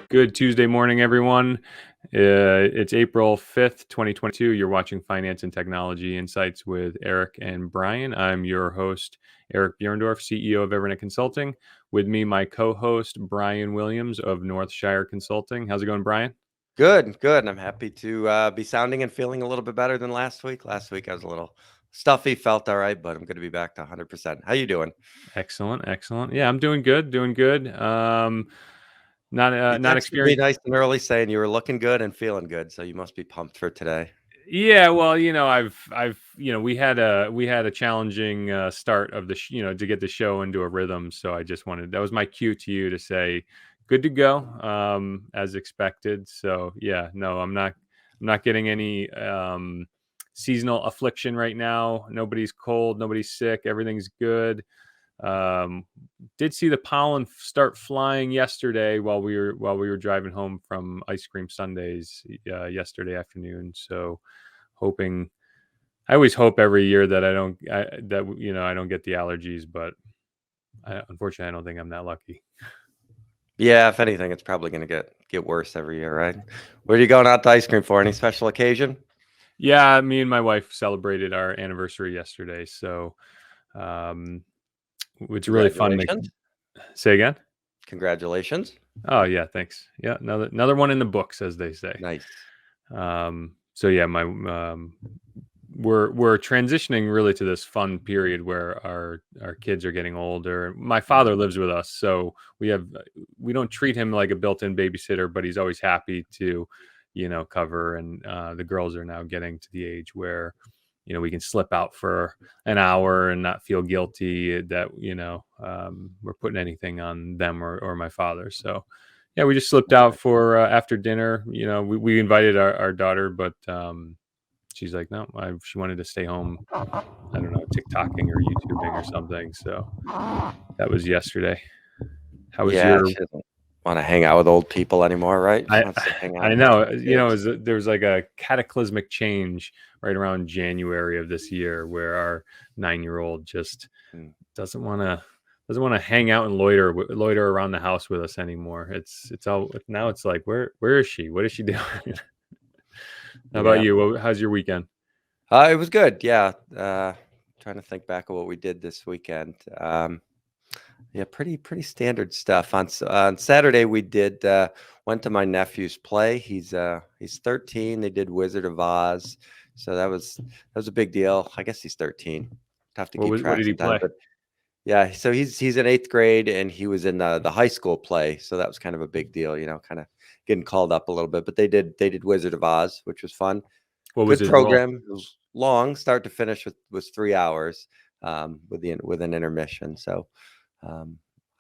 Good Tuesday morning, everyone. It's April 5th, 2022. You're watching Finance and Technology Insights with Eric and Brian. I'm your host, Eric Buhrendorf, CEO of EVERNET Consulting. With me, my co-host, Brian Williams of Northshire Consulting. How's it going, Brian? Good. I'm happy to be sounding and feeling a little bit better than last week. Last week I was a little stuffy, felt all right, but I'm going to be back to 100%. How you doing? Excellent. Yeah, I'm doing good. You Not texted me experienced. nice and early saying you were looking good and feeling good, so you must be pumped for today. Yeah, well, we had a challenging start of the to get the show into a rhythm. So that was my cue to you to say, good to go, as expected. So yeah, no, I'm not getting any seasonal affliction right now. Nobody's cold, nobody's sick, everything's good. Did see the pollen start flying yesterday while we were driving home from ice cream sundaes yesterday afternoon. So I always hope every year that I don't get the allergies, but unfortunately I don't think I'm that lucky. Yeah, if anything, it's probably going to get worse every year, right? Where are you going out to ice cream for? Any special occasion? Yeah, me and my wife celebrated our anniversary yesterday, so it's really fun. Say again? Congratulations. Oh yeah, thanks. Yeah, another one in the books, as they say. Nice. So yeah, we're transitioning really to this fun period where our kids are getting older. My father lives with us, so we don't treat him like a built-in babysitter, but he's always happy to, cover. And the girls are now getting to the age where, we can slip out for an hour and not feel guilty that, we're putting anything on them or my father. So yeah, we just slipped out for after dinner. We invited our daughter, but she's like, no, she wanted to stay home. I don't know, TikToking or YouTubing or something. So that was yesterday. How was She doesn't want to hang out with old people anymore, right? She wants to hang out I know. There was like a cataclysmic change right around January of this year where our 9-year-old just doesn't want to hang out and loiter around the house with us anymore. It's all now. It's like, where is she? What is she doing? How about you? How's your weekend? It was good. Yeah. Trying to think back of what we did this weekend. Yeah, pretty standard stuff. On Saturday we went to my nephew's play. He's 13. They did Wizard of Oz, so that was a big deal. I guess he's 13. Tough to keep track. What did he play? But yeah, so he's in 8th grade and he was in the high school play, so that was kind of a big deal. Kind of getting called up a little bit. But they did Wizard of Oz, which was fun. What was good program? Role? It was long, start to finish. Was 3 hours with an intermission. So.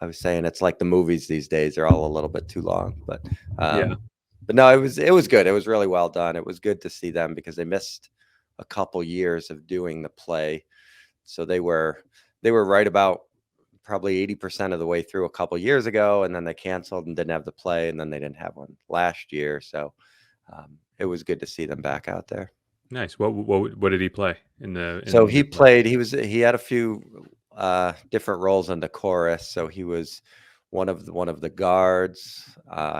I was saying it's like the movies these days; they're all a little bit too long. But no, it was good. It was really well done. It was good to see them because they missed a couple years of doing the play, so they were right about probably 80% of the way through a couple years ago, and then they canceled and didn't have the play, and then they didn't have one last year. So it was good to see them back out there. Nice. What did he play So he played. He had a few different roles in the chorus. So he was one of the guards.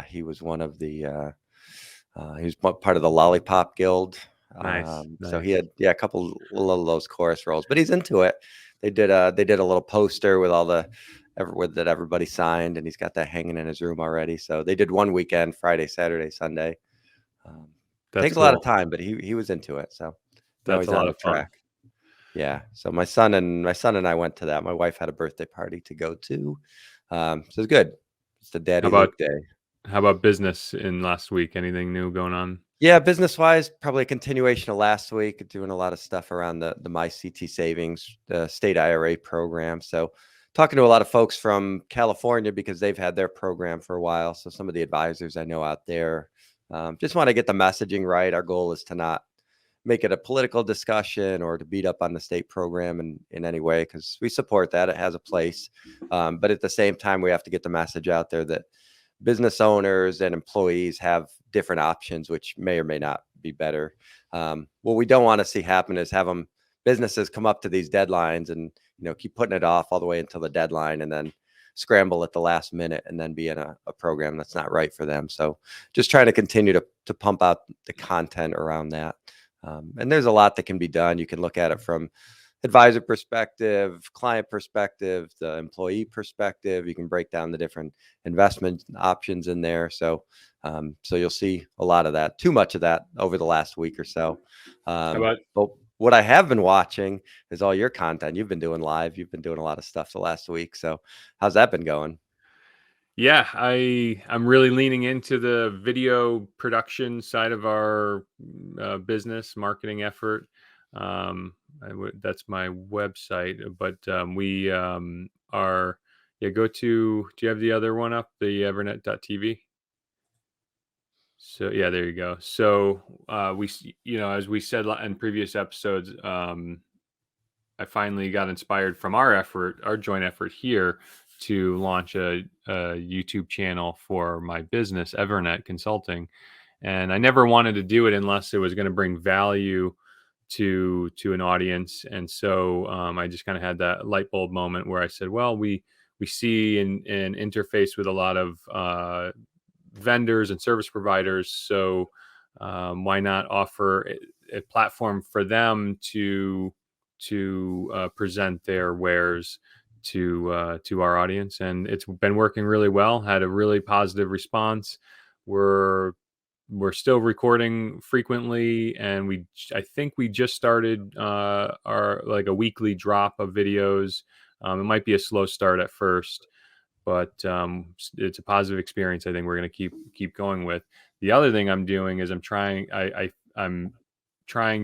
He was one of the he was part of the Lollipop Guild. Nice. So he had a couple of those chorus roles, but he's into it. They did a little poster with all that everybody signed, and he's got that hanging in his room already. So they did one weekend, Friday, Saturday, Sunday. Takes a lot of time, but he was into it. So that's a lot of fun. Yeah. So my son and I went to that. My wife had a birthday party to go to. So it's good. It's the daddy Luke day. How about business in last week? Anything new going on? Yeah, business wise, probably a continuation of last week, doing a lot of stuff around the My CT Savings, the state IRA program. So talking to a lot of folks from California because they've had their program for a while. So some of the advisors I know out there just want to get the messaging right. Our goal is to not make it a political discussion or to beat up on the state program in any way, because we support that. It has a place. But at the same time, we have to get the message out there that business owners and employees have different options, which may or may not be better. What we don't want to see happen is have them businesses come up to these deadlines and, keep putting it off all the way until the deadline, and then scramble at the last minute and then be in a program that's not right for them. So just trying to continue to pump out the content around that. And there's a lot that can be done. You can look at it from advisor perspective, client perspective, the employee perspective. You can break down the different investment options in there. So you'll see a lot of that, too much of that over the last week or so. But what I have been watching is all your content. You've been doing live. You've been doing a lot of stuff the last week. So how's that been going? Yeah, I'm really leaning into the video production side of our business marketing effort. That's my website, but we are. Yeah, go to. Do you have the other one up? The EVERNET.tv. So yeah, there you go. So as we said in previous episodes, I finally got inspired from our joint effort here, to launch a YouTube channel for my business, EVERNET Consulting. And I never wanted to do it unless it was going to bring value to an audience. And so I just kind of had that light bulb moment where I said, well, we see and interface with a lot of vendors and service providers. So why not offer a platform for them to present their wares to our audience? And it's been working really well. Had a really positive response. We're still recording frequently, and I think we just started our like a weekly drop of videos. It might be a slow start at first, but it's a positive experience. I think we're going to keep going with. The other thing I'm doing is I'm trying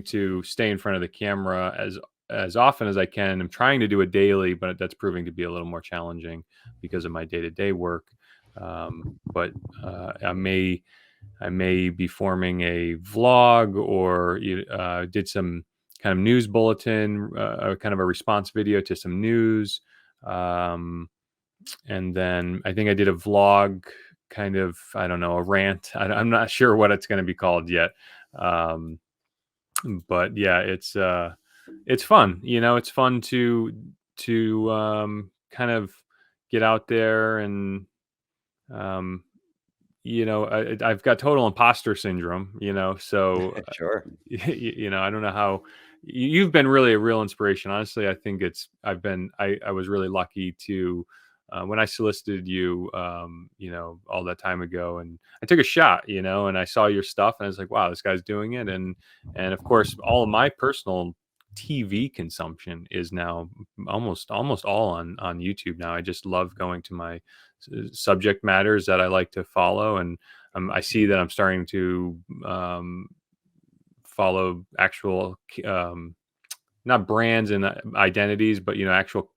to stay in front of the camera as often as I can. I'm trying to do it daily, but that's proving to be a little more challenging because of my day-to-day work. But I may be forming a vlog, or did some kind of news bulletin, kind of a response video to some news. And then I think I did a vlog, kind of, I don't know, a rant. I'm not sure what it's going to be called yet. But yeah, it's fun. It's fun to kind of get out there and, I've got total imposter syndrome, so Sure. I don't know how you've been really a real inspiration. Honestly, I think I was really lucky to, when I solicited you, all that time ago, and I took a shot, and I saw your stuff, and I was like, wow, this guy's doing it. And of course, all of my personal TV consumption is now almost all on YouTube now. I just love going to my subject matters that I like to follow, and I see that I'm starting to follow actual not brands and identities, but actual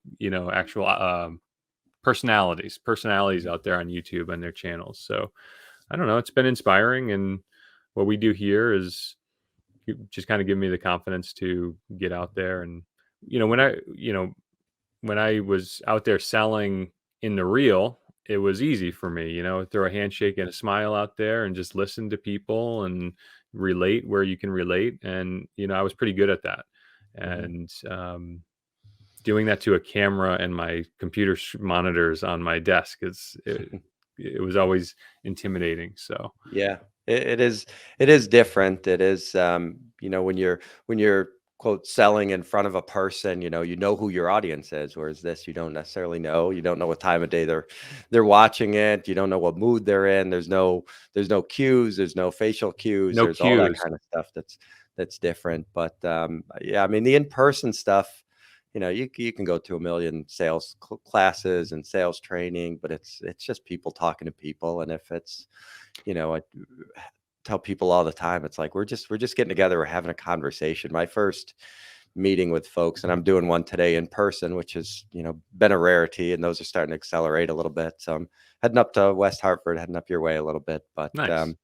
personalities out there on YouTube and their channels. So I don't know, it's been inspiring, and what we do here is just kind of give me the confidence to get out there. And when I was out there selling in the real, it was easy for me, throw a handshake and a smile out there and just listen to people and relate where you can relate. And I was pretty good at that. And doing that to a camera and my computer monitors on my desk, it was always intimidating. So Yeah, it is different. It is, when you're quote selling in front of a person, you know who your audience is. Whereas this, you don't necessarily know. You don't know what time of day they're watching it. You don't know what mood they're in. There's no cues. There's no facial cues. no There's all that cues. kind of stuff that's different. But yeah, I mean, the in-person stuff, you can go to a million sales classes and sales training, but it's just people talking to people. And if it's, I tell people all the time, it's like we're just getting together, we're having a conversation. My first meeting with folks, and I'm doing one today in person, which has been a rarity, and those are starting to accelerate a little bit. So I'm heading up to West Hartford, heading up your way a little bit. But Nice.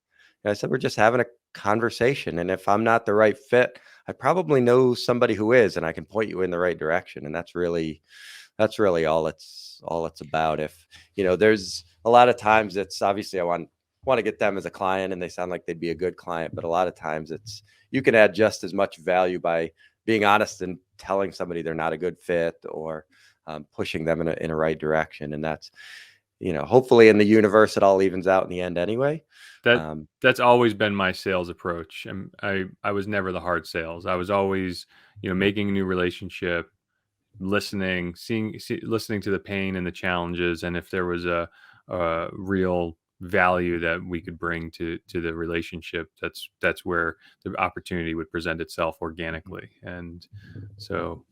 I said we're just having a conversation, and if I'm not the right fit, I probably know somebody who is, and I can point you in the right direction. And that's really all it's about. If there's a lot of times it's obviously I want to get them as a client, and they sound like they'd be a good client, but a lot of times it's you can add just as much value by being honest and telling somebody they're not a good fit, or pushing them in a right direction. And that's, hopefully in the universe, it all evens out in the end anyway. That Um, that's always been my sales approach. And I was never the hard sales. I was always, making a new relationship, listening, listening to the pain and the challenges, and if there was a real value that we could bring to the relationship, that's where the opportunity would present itself organically. And so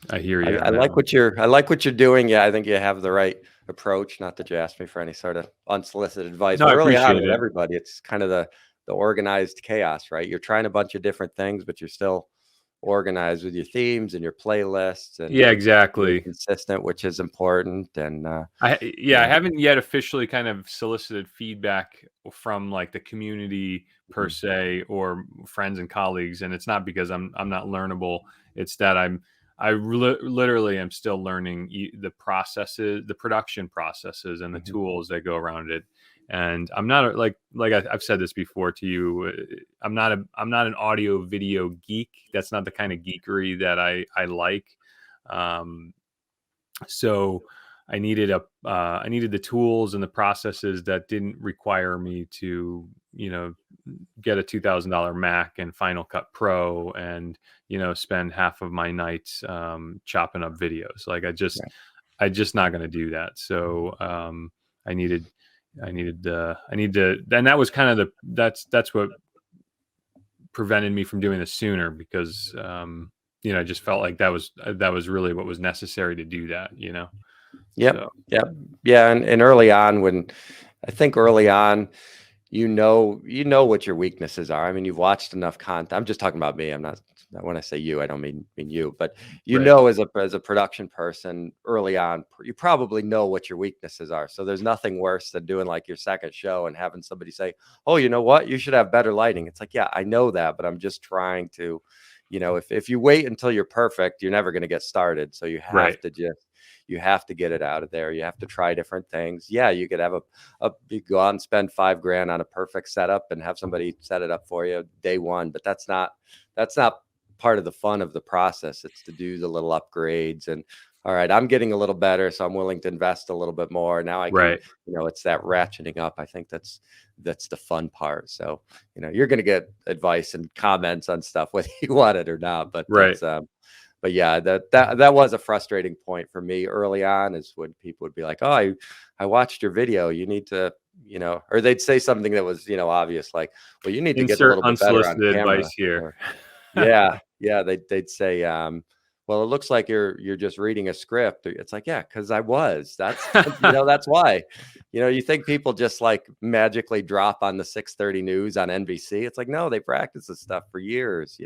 I hear you I on that like one. what you're doing. Yeah, I think you have the right approach. Not that you asked me for any sort of unsolicited advice, No, but I early on appreciate with it. everybody, it's kind of the organized chaos, right? You're trying a bunch of different things, but you're still organized with your themes and your playlists, and Yeah, being exactly. consistent, which is important. And Yeah, I haven't yet officially kind of solicited feedback from like the community per mhm, se, or friends and colleagues, and it's not because I'm not learnable. It's that literally am still learning the processes, the production processes, and the mhm, tools that go around it. And I'm not I've said this before to you. I'm not an audio video geek. That's not the kind of geekery that I like. Um, so I needed the tools and the processes that didn't require me to, get a $2,000 Mac and Final Cut Pro and, spend half of my nights chopping up videos. Like right. I just not going to do that. So I needed I need to, and that was kind of that's what prevented me from doing this sooner, because I just felt like that was really what was necessary to do that. Yep. So Yep. Yeah. And early on, I think early on, what your weaknesses are. I mean, you've watched enough content. I'm just talking about me. I'm not, when I say you, I don't mean you, but right, as a production person early on, you probably know what your weaknesses are. So there's nothing worse than doing like your second show and having somebody say, "Oh, you know what? You should have better lighting." It's like, yeah, I know that, but I'm just trying to, if you wait until you're perfect, you're never going to get started. So right, you have to get it out of there. You have to try different things. Yeah, you could have you go out and spend $5,000 on a perfect setup and have somebody set it up for you day one, but that's not part of the fun of the process. It's to do the little upgrades and, all right, I'm getting a little better, so I'm willing to invest a little bit more. Now I can, right, it's that ratcheting up. I think that's the fun part. So, you're going to get advice and comments on stuff whether you want it or not, but right. but yeah, that was a frustrating point for me early on, is when people would be like, "Oh, I watched your video. You need to, or they'd say something that was, obvious, like, "Well, you need to get a Insert little bit better on unsolicited camera." advice here. Or yeah, yeah, they'd say, "Well, it looks like you're just reading a script." It's like, yeah, because I was. That's that's why. You think people just like magically drop on the 6:30 news on NBC? It's like, no, they practice this stuff for years.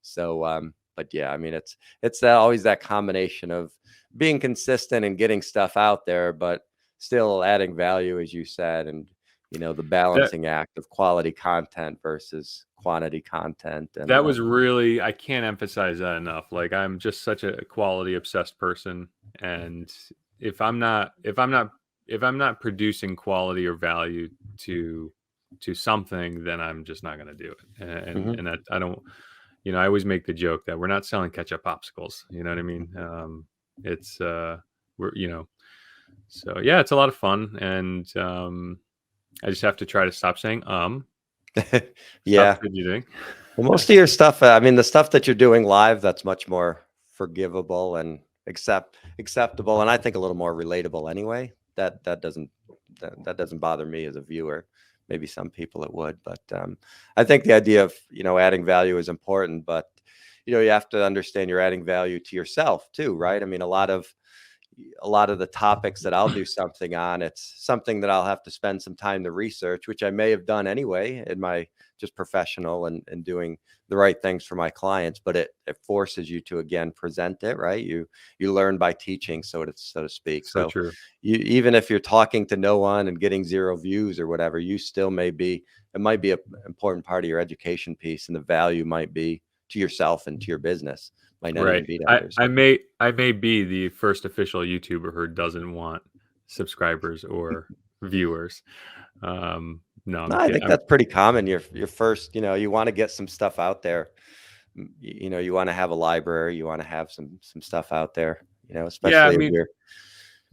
So, but yeah, I mean, it's always that combination of being consistent and getting stuff out there, but still adding value, as you said, and the That balancing act of quality content versus quantity content. And that was really, I can't emphasize that enough. Like, I'm just such a quality obsessed person, and if I'm not if I'm not if I'm not producing quality or value to something, then I'm just not going to do it. mhm. And that I don't, I always make the joke that we're not selling ketchup popsicles. You know what I mean? It's we're so yeah, it's a lot of fun, and I just have to try to stop saying stop Yeah. fidgeting. Well, most of your stuff, I mean, the stuff that you're doing live, that's much more forgivable and acceptable, and I think a little more relatable anyway. That doesn't bother me as a viewer. Maybe some people it would, but I think the idea of adding value is important, but you have to understand you're adding value to yourself too, right? I mean, a lot of the topics that I'll do something on, it's something that I'll have to spend some time to research, which I may have done anyway in my just professional and doing the right things for my clients. But it forces you to again present it, right? You learn by teaching, so to speak. So So true. even if you're talking to no one and getting zero views or whatever, you still it might be an important part of your education piece, and the value might be to yourself and to your business, might not Right. even be to others. I may be the first official YouTuber who doesn't want subscribers or viewers. No, No, I'm I kidding. think that's pretty common. Your first, you want to get some stuff out there. you know, you want to have a library, you want to have some stuff out there, you know, Yeah, I especially if mean, you're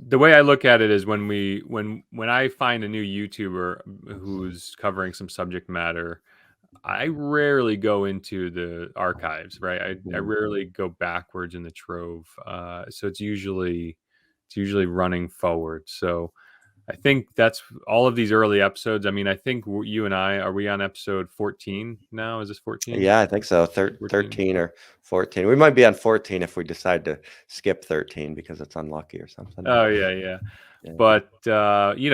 the way I look at it is when I find a new YouTuber who's covering some subject matter, I rarely go into the archives, right? I Mhm. rarely go backwards in the trove. So it's usually running forward. So I think that's all of these early episodes. I mean, I think you and I, are we on episode 14 now? Is this 14? Yeah, I think so. 14? 13 or 14. We might be on 14 if we decide to skip 13 because it's unlucky or something. But Oh yeah, yeah. yeah. But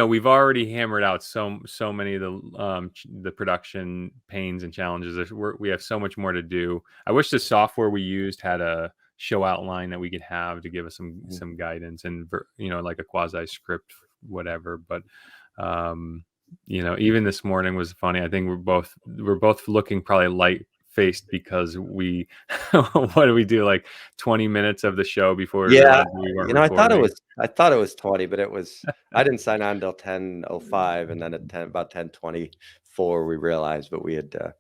we've already hammered out so many of the production pains and challenges. We have so much more to do. I wish the software we used had a show outline that we could have to give us Mhm. some guidance and like a quasi script, whatever. But even this morning was funny. I think we're both looking probably light faced because we what do we do, like 20 minutes of the show before we Yeah, realized we weren't you know, recording. I thought it was 20, but I didn't sign on until 10:05, and then at about 10:24 we realized, but we had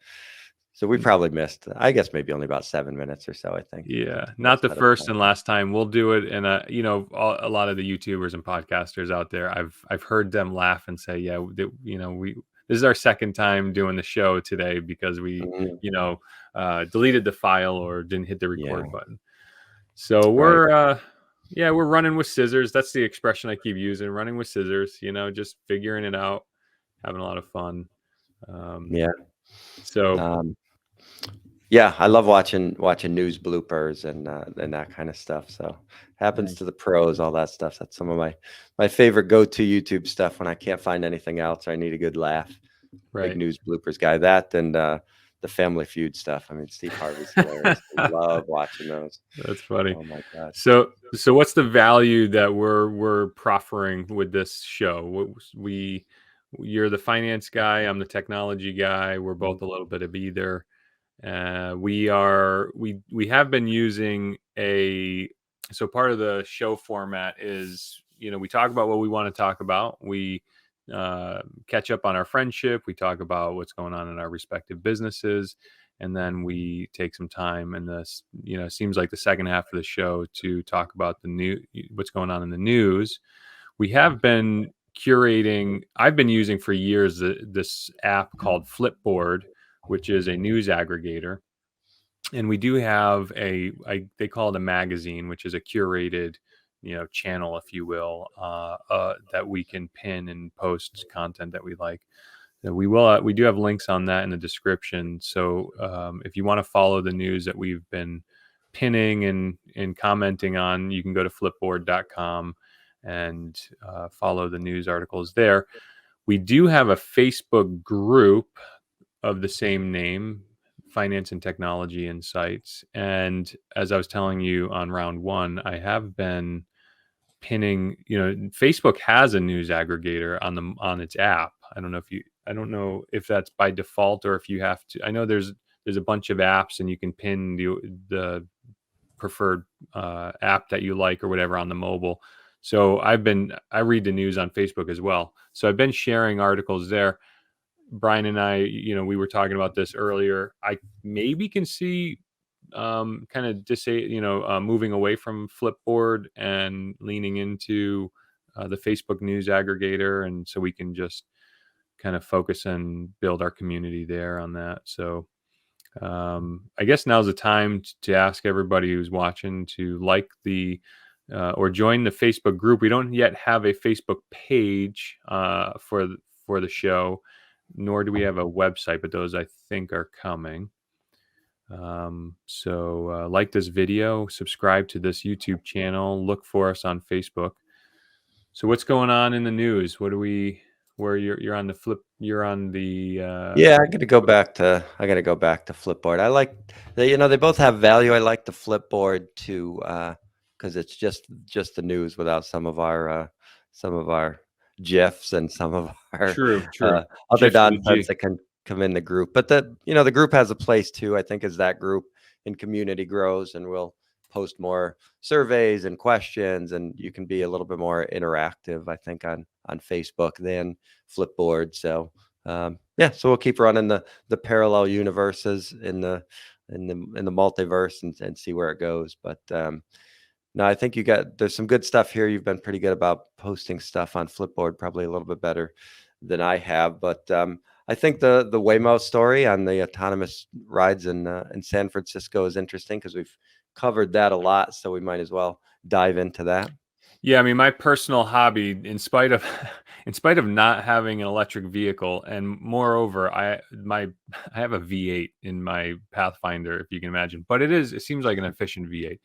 so we probably missed, I guess, maybe only about 7 minutes or so, I think. Yeah, not the Outside of first time. and last time. We'll do it, and a lot of the YouTubers and podcasters out there, I've heard them laugh and say, "Yeah, we this is our second time doing the show today because we, Mhm. deleted the file or didn't hit the Yeah, record button." So right. we're running with scissors. That's the expression I keep using, running with scissors. Just figuring it out, having a lot of fun. Um, Yeah. so Um, yeah, I love watching news bloopers and that kind of stuff. So happens nice, to the pros, all that stuff. That's some of my favorite go-to YouTube stuff when I can't find anything else or I need a good laugh. Big right. news bloopers guy. That and the Family Feud stuff. I mean, Steve Harvey's hilarious. I love watching those. That's funny. Oh my god. So what's the value that we're proffering with this show? You're the finance guy, I'm the technology guy. We're Mhm. both a little bit of either. We have been using so part of the show format is, we talk about what we want to talk about. We catch up on our friendship. We talk about what's going on in our respective businesses, and then we take some time in this, seems like the second half of the show to talk about what's going on in the news. We have been curating. I've been using for years this app called Flipboard, which is a news aggregator, and we do have they call it a magazine, which is a curated channel, if you will, that we can pin and post content that we like. We do have links on that in the description, so if you want to follow the news that we've been pinning and commenting on, you can go to flipboard.com and follow the news articles there. We do have a Facebook group of the same name, Finance and Technology Insights. And as I was telling you on round one, I have been pinning, Facebook has a news aggregator on its app. I don't know if that's by default or if you have to. I know there's a bunch of apps and you can pin the preferred app that you like or whatever on the mobile. So I read the news on Facebook as well. So I've been sharing articles there. Brian and I, we were talking about this earlier. I maybe can see kind of moving away from Flipboard and leaning into the Facebook news aggregator, and so we can just kind of focus and build our community there on that. So I guess now's the time to ask everybody who's watching to like or join the Facebook group. We don't yet have a Facebook page for the show, nor do we have a website, but those I think are coming. So like this video, subscribe to this YouTube channel, look for us on Facebook. So what's going on in the news? Where you're on the flip, you're on the Yeah, I gotta go back to Flipboard. I like they both have value. I like the Flipboard too, because it's just the news without some of our GIFs and some of our true other GIF to the nonsense G. that can come in the group. But the group has a place too, I think, as that group and community grows, and we'll post more surveys and questions, and you can be a little bit more interactive, I think, on Facebook than Flipboard. So yeah, so we'll keep running the parallel universes in the in the multiverse and see where it goes. But no, I think there's some good stuff here. You've been pretty good about posting stuff on Flipboard, probably a little bit better than I have. But I think the Waymo story on the autonomous rides in San Francisco is interesting because we've covered that a lot, so we might as well dive into that. Yeah, I mean, my personal hobby, in spite of in spite of not having an electric vehicle, and moreover, I have a V8 in my Pathfinder, if you can imagine. But it seems like an efficient V8.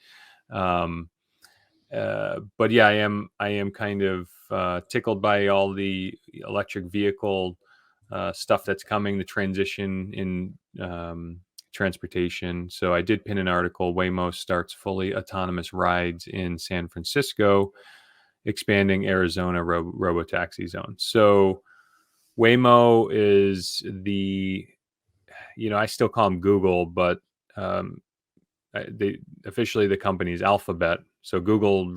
Um, but yeah, I am kind of tickled by all the electric vehicle stuff that's coming, the transition in transportation. So I did pin an article. Waymo starts fully autonomous rides in San Francisco, expanding Arizona robotaxi zone. So Waymo is I still call them Google, but they officially the company's Alphabet. So Google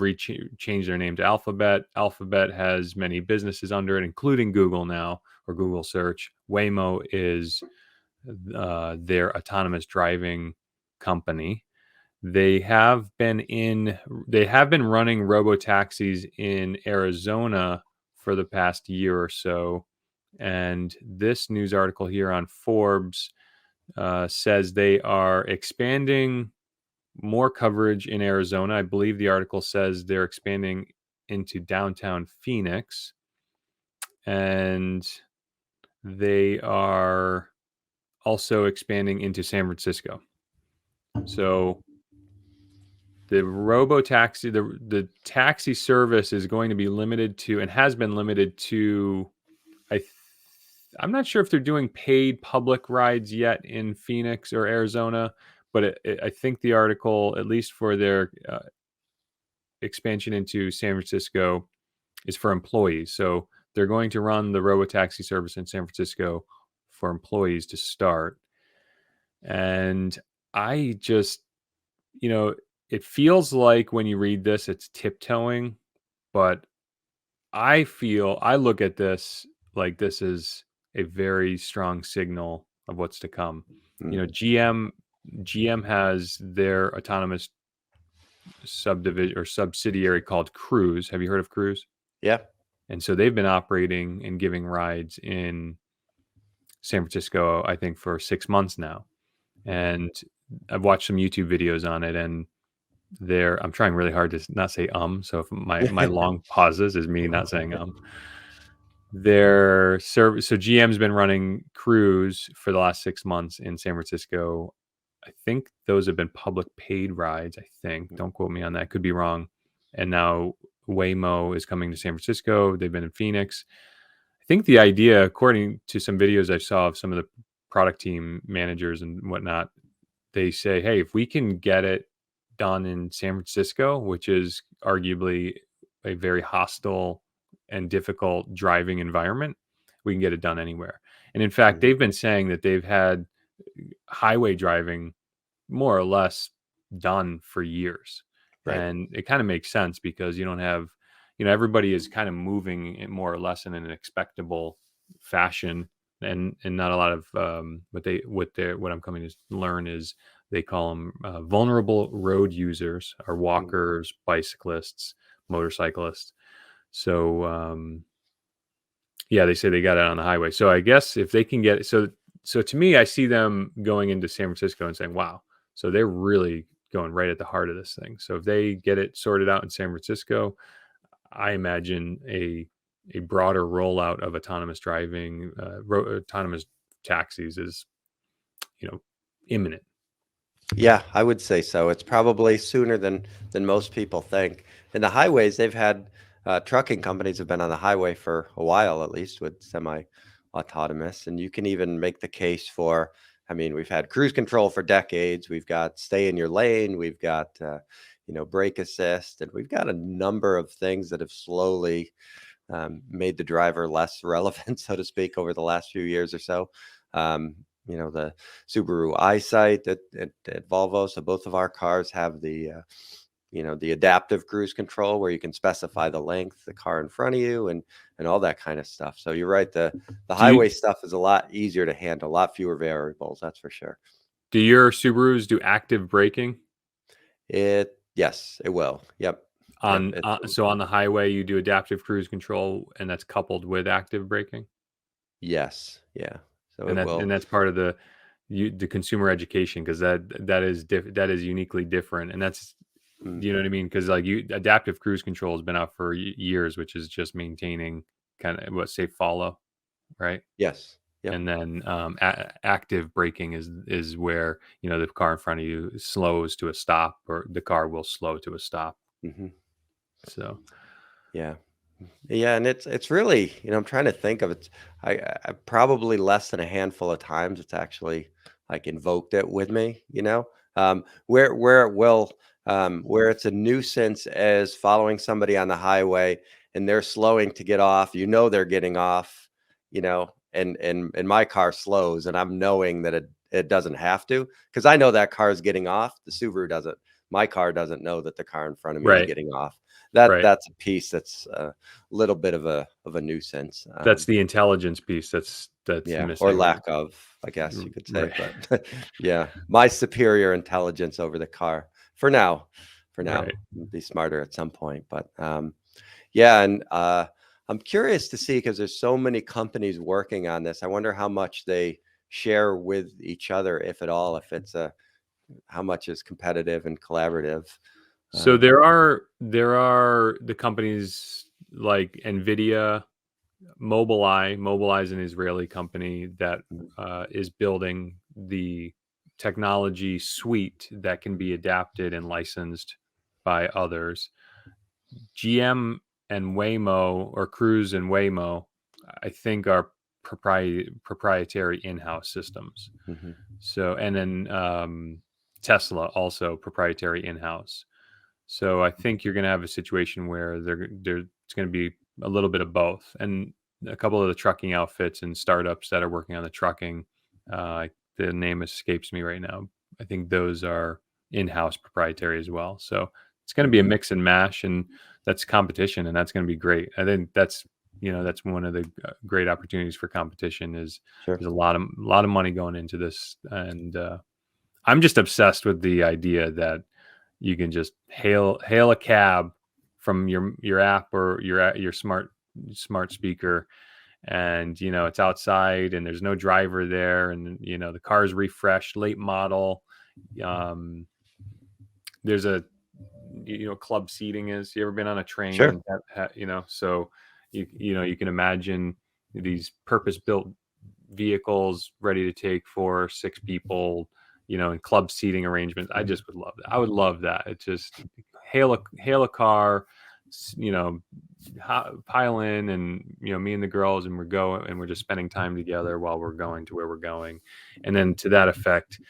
changed their name to Alphabet. Alphabet has many businesses under it, including Google now, or Google Search. Waymo is their autonomous driving company. They have been running robo taxis in Arizona for the past year or so, and this news article here on Forbes says they are expanding more coverage in Arizona. I believe the article says they're expanding into downtown Phoenix, and they are also expanding into San Francisco. So the taxi service is going to be limited to, and has been limited to, I'm not sure if they're doing paid public rides yet in Phoenix or Arizona, but I think the article, at least for their expansion into San Francisco, is for employees. So they're going to run the robotaxi service in San Francisco for employees to start. And I just, it feels like when you read this, it's tiptoeing, but I look at this like this is a very strong signal of what's to come. GM has their autonomous subdivision or subsidiary called Cruise. Have you heard of Cruise? Yeah. And so they've been operating and giving rides in San Francisco, I think, for 6 months now. And I've watched some YouTube videos on it, and I'm trying really hard to not say so if my long pauses is me not saying their service. So GM's been running Cruise for the last 6 months in San Francisco. I think those have been public paid rides. I think, don't quote me on that, could be wrong. And now Waymo is coming to San Francisco. They've been in Phoenix. I think the idea, according to some videos I saw of some of the product team managers and whatnot, they say, hey, if we can get it done in San Francisco, which is arguably a very hostile and difficult driving environment, we can get it done anywhere. And in fact, they've been saying that they've had highway driving more or less done for years. Right. And it kind of makes sense because you don't have, everybody is kind of moving it more or less in an expectable fashion, and not a lot of what I'm coming to learn is they call them vulnerable road users, or walkers, bicyclists, motorcyclists. So yeah, they say they got it on the highway. So I guess if they can get it, so to me, I see them going into San Francisco and saying, wow, so they're really going right at the heart of this thing. So if they get it sorted out in San Francisco, I imagine a broader rollout of autonomous driving, autonomous taxis is, imminent. Yeah, I would say so. It's probably sooner than most people think. In the highways, they've had trucking companies have been on the highway for a while, at least with semi-autonomous. And you can even make the case for, I mean, we've had cruise control for decades. We've got stay in your lane. We've got, brake assist. And we've got a number of things that have slowly made the driver less relevant, so to speak, over the last few years or so. The Subaru EyeSight at Volvo. So both of our cars have the adaptive cruise control where you can specify the length, the car in front of you, and all that kind of stuff. So you're right. The highway stuff is a lot easier to handle, a lot fewer variables. That's for sure. Do your Subarus do active braking Yes, it will. Yep. Yep. on so on the highway you do adaptive cruise control and that's coupled with active braking? Yes. Yeah. So And it will. that's part of the consumer education because that is uniquely different and that's you know Mhm. what I mean? Because like you adaptive cruise control has been out for years, which is just maintaining kind of what safe follow, right? Yes. Yep. And then active braking is where you know the car in front of you slows to a stop, or the car will slow to a stop. Hmm. So Yeah. Yeah, and it's really, I'm trying to think of it. I probably less than a handful of times it's actually like invoked it with me, where it will, where it's a nuisance as following somebody on the highway and they're slowing to get off, they're getting off, and my car slows and I'm knowing that it doesn't have to because I know that car is getting off. The Subaru doesn't. My car doesn't know that the car in front of me is right, getting off. That right. that's a piece that's little bit of a nuisance. That's the intelligence piece that's Yeah, or missing, right? lack of, I guess you could say. Right, But yeah, my superior intelligence over the car for now. For now, right. be smarter at some point. But yeah, and I'm curious to see because there's so many companies working on this. I wonder how much they share with each other, if at all. If it's a how much is competitive and collaborative. So Um, there are the companies like Nvidia, Mobileye is an Israeli company that is building the technology suite that can be adapted and licensed by others. GM and Waymo, or Cruise and Waymo, I think are proprietary in-house systems. mhm, So, and then Tesla also proprietary in-house. So I think you're going to have a situation where it's going to be a little bit of both, and a couple of the trucking outfits and startups that are working on the trucking. Uh, the name escapes me right now. I think those are in-house proprietary as well. So it's going to be a mhm. mix and mash, and that's competition, and that's going to be great. I think that's one of the great opportunities for competition is Sure. there's a lot of money going into this, and I'm just obsessed with the idea that you can just hail a cab from your app or your smart speaker, and it's outside and there's no driver there, and the car is refreshed, late model. Um, there's a club seating is. You ever been on a train Sure. and so you can imagine these purpose built vehicles ready to take 4 or 6 people, in club seating arrangements. I just would love that. I would love that. It's just hail a car, you know, pile in, and me and the girls, and we're just spending time together while we're going to where we're going, and then to that effect,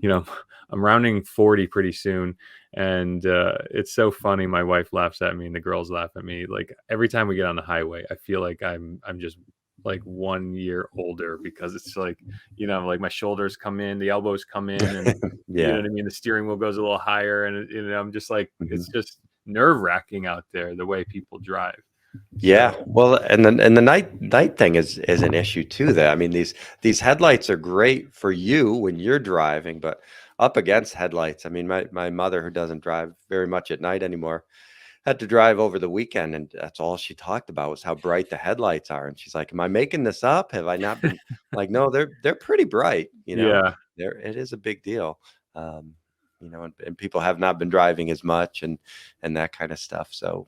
you know, I'm rounding 40 pretty soon, and it's so funny. My wife laughs at me, and the girls laugh at me. Like every time we get on the highway, I feel like I'm just like 1 year older because it's like like my shoulders come in, the elbows come in, and you know Yeah. what I mean. The steering wheel goes a little higher, and I'm just like Mhm. it's just nerve wracking out there the way people drive. Yeah, So well, and the night thing is an issue too. That I mean, these headlights are great for you when you're driving, but up against headlights. I mean, my mother, who doesn't drive very much at night anymore, had to drive over the weekend, and that's all she talked about was how bright the headlights are. And she's like, "Am I making this up? Have I not been like?" No, they're pretty bright. yeah, There it is a big deal. Um, and people have not been driving as much and that kind of stuff. So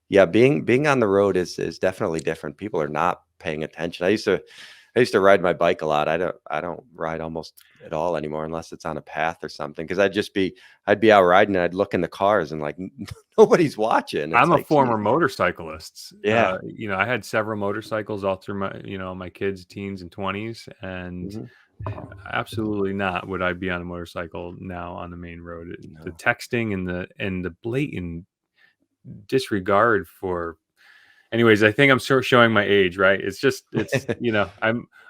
yeah, being on the road is definitely different. People are not paying attention. I used to ride my bike a lot. I don't ride almost at all anymore unless it's on a path or something. Because I'd be out riding and I'd look in the cars and like nobody's watching. It's I'm a like, former geez, motorcyclist. yeah. I had several motorcycles all through my kids, teens, and 20s, and Mhm. absolutely not would I be on a motorcycle now on the main road. The No. texting and the blatant disregard for. Anyways, I think I'm sort of showing my age, right?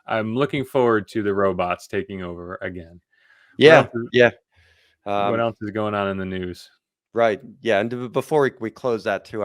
I'm looking forward to the robots taking over again. What else? Yeah, yeah. What Um, else is going on in the news? right. Yeah, and before we close that too,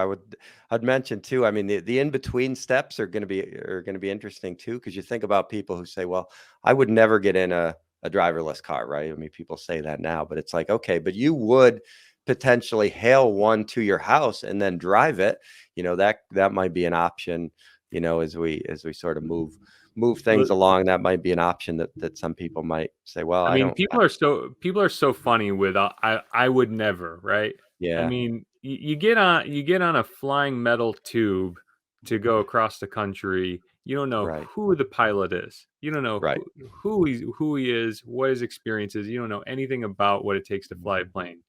I'd mention too. I mean, the in between steps are going to be interesting too, because you think about people who say, "Well, I would never get in a a driverless car, right? I mean, people say that now, but it's like, okay, but you would potentially hail one to your house and then drive it. That might be an option, as we sort of move things along. That might be an option that some people might say, well, I I mean, don't. people are so funny with I would never, right? I Yeah, mean, you get on a flying metal tube to go across the country. You don't know right, who the pilot is. You don't know right. who he is, what his experience is. You don't know anything about what it takes to fly a plane.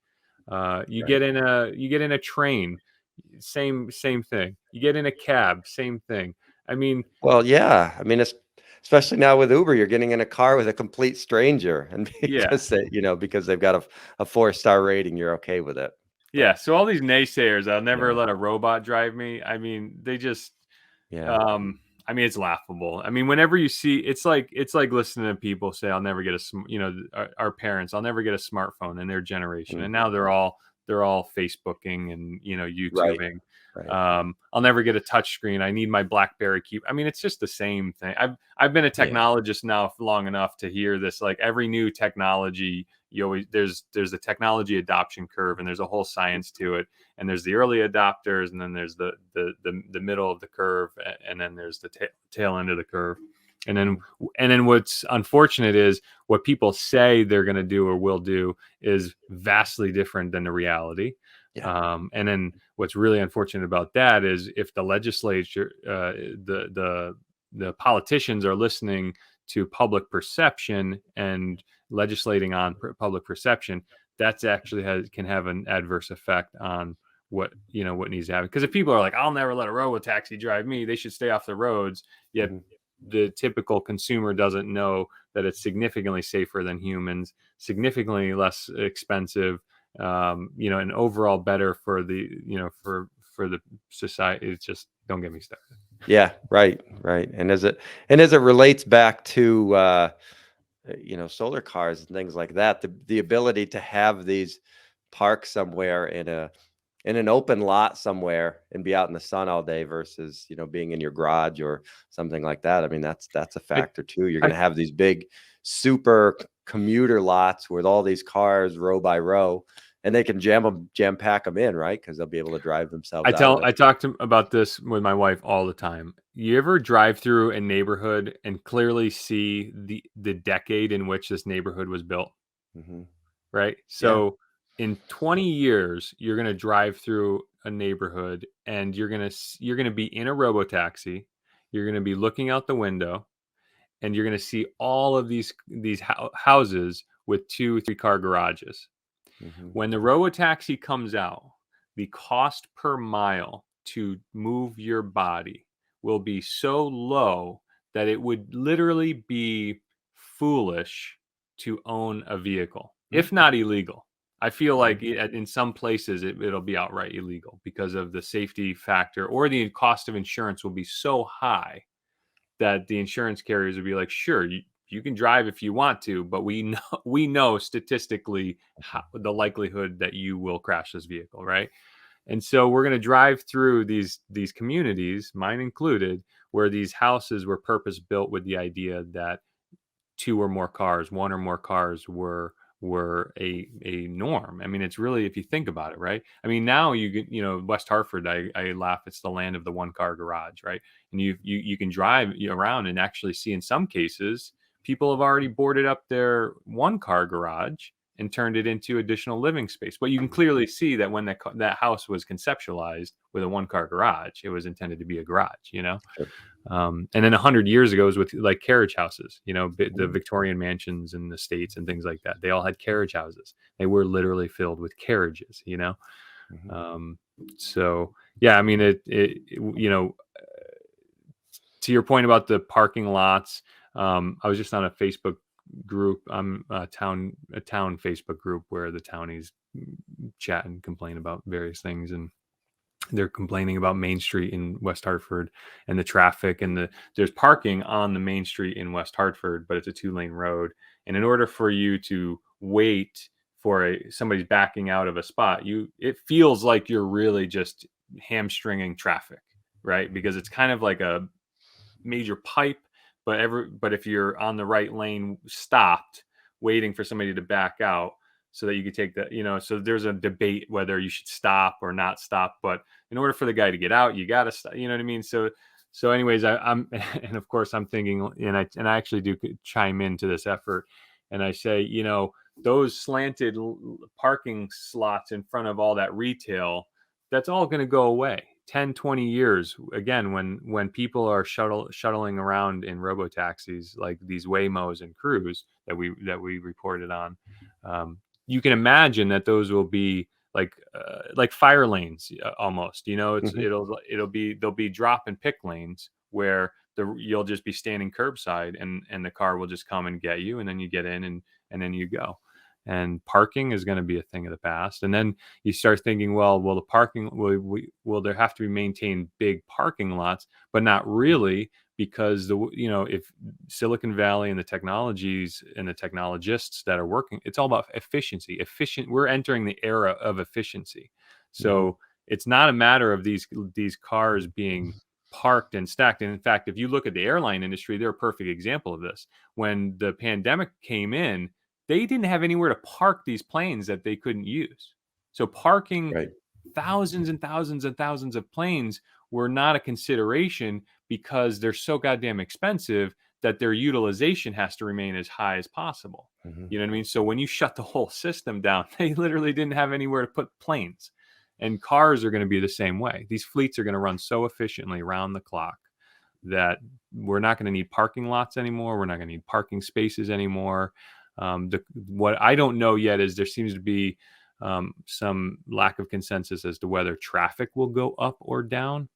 You Right. get in a train, same thing. You get in a cab, same thing. I mean, Well, yeah. I mean, especially now with Uber, you're getting in a car with a complete stranger, and yeah. because they've got a 4-star rating, you're okay with it. Yeah, But so all these naysayers, I'll never yeah, let a robot drive me. I mean, they just yeah, um I mean, it's laughable. I mean, whenever you see it's like listening to people say I'll never get our parents, I'll never get a smartphone in their generation. mm, And now they're all Facebooking and, right, YouTubing. right. I'll never get a touch screen. I need my BlackBerry keep. I mean, it's just the same thing. I've been a Yeah, technologist now for long enough to hear this. Like every new technology, you always there's a technology adoption curve, and there's a whole science to it. And there's the early adopters, and then there's the middle of the curve, and then there's the tail end of the curve. And then mhm, what's unfortunate is what people say they're going to do or will do is vastly different than the reality. yeah, And then what's really unfortunate about that is if the legislature, the politicians are listening to public perception and legislating on public perception, that's actually can have an adverse effect on what needs to happen. Because if people are like, I'll never let a robotaxi drive me, they should stay off the roads. Yet mhm. the typical consumer doesn't know that it's significantly safer than humans, significantly less expensive, and overall better for the society. It's just, don't get me started. Yeah, right, right. And as it relates back to solar cars and things like that, the ability to have these park somewhere in an open lot somewhere and be out in the sun all day versus being in your garage or something like that. I mean, that's a I, factor too. You're going I, to have these big super commuter lots with all these cars row by row, and they can jam pack them in, right? Because they'll be able to drive themselves out of it. I talk about this with my wife all the time. You ever drive through a neighborhood and clearly see the decade in which this neighborhood was built? Hmm. Right? Yeah. So in 20 years, you're going to drive through a neighborhood and you're going to be in a robotaxi. You're going to be looking out the window and you're going to see all of these houses with 2 3 car garages. Hmm. When the robotaxi comes out, the cost per mile to move your body will be so low that it would literally be foolish to own a vehicle, if not illegal. I feel like in some places it'll be outright illegal because of the safety factor, or the cost of insurance will be so high that the insurance carriers would be like, sure, you can drive if you want to, but we know statistically the likelihood that you will crash this vehicle, right? And so we're going to drive through these communities, mine included, where these houses were purpose built with the idea that one or more cars were a norm. I mean, it's really, if you think about it, right? I mean, now West Hartford, I laugh, it's the land of the 1 car garage, right? And you can drive around and actually see, in some cases, people have already boarded up their 1 car garage and turned it into additional living space. But you can clearly see that when that house was conceptualized with a 1 car garage, it was intended to be a garage. Sure. And then 100 years ago, it was with like carriage houses, the Mhm. Victorian mansions in the States and things like that. They all had carriage houses. They were literally filled with carriages. Mhm. Um, so yeah, I mean, to your point about the parking lots, I was just on a Facebook group. I'm a town Facebook group where the townies chat and complain about various things, and they're complaining about Main Street in West Hartford and the traffic, and there's parking on the Main Street in West Hartford, but it's a 2-lane road. And in order for you to wait for somebody's backing out of a spot, it feels like you're really just hamstringing traffic, right? Because it's kind of like a major pipe, but if you're on the right lane stopped, waiting for somebody to back out so that you could take the, so there's a debate whether you should stop or not stop. But in order for the guy to get out, you got to stop, you know what I mean? So anyways, I'm, and of course I'm thinking, and I actually do chime into this effort, and I say, those slanted parking slots in front of all that retail, that's all going to go away 10, 20 years. Again, when people are shuttling around in robotaxis like these Waymos and Cruise that we reported on, you can imagine that those will be like fire lanes, almost. They'll be drop and pick lanes where you'll just be standing curbside, and the car will just come and get you, and then you get in, and then you go. And parking is going to be a thing of the past. And then you start thinking, well, will the parking will there have to be maintained big parking lots? But not really, because if Silicon Valley and the technologies and the technologists that are working, it's all about efficiency. We're entering the era of efficiency. So it's not a matter of these cars being parked and stacked. And in fact, if you look at the airline industry, they're a perfect example of this. When the pandemic came in, they didn't have anywhere to park these planes that they couldn't use. So parking thousands and thousands and thousands of planes were not a consideration, because they're so goddamn expensive that their utilization has to remain as high as possible. You know what I mean? So when you shut the whole system down, they literally didn't have anywhere to put planes. And cars are going to be the same way. These fleets are going to run so efficiently around the clock that we're not going to need parking lots anymore. We're not going to need parking spaces anymore. What I don't know yet is there seems to be some lack of consensus as to whether traffic will go up or down.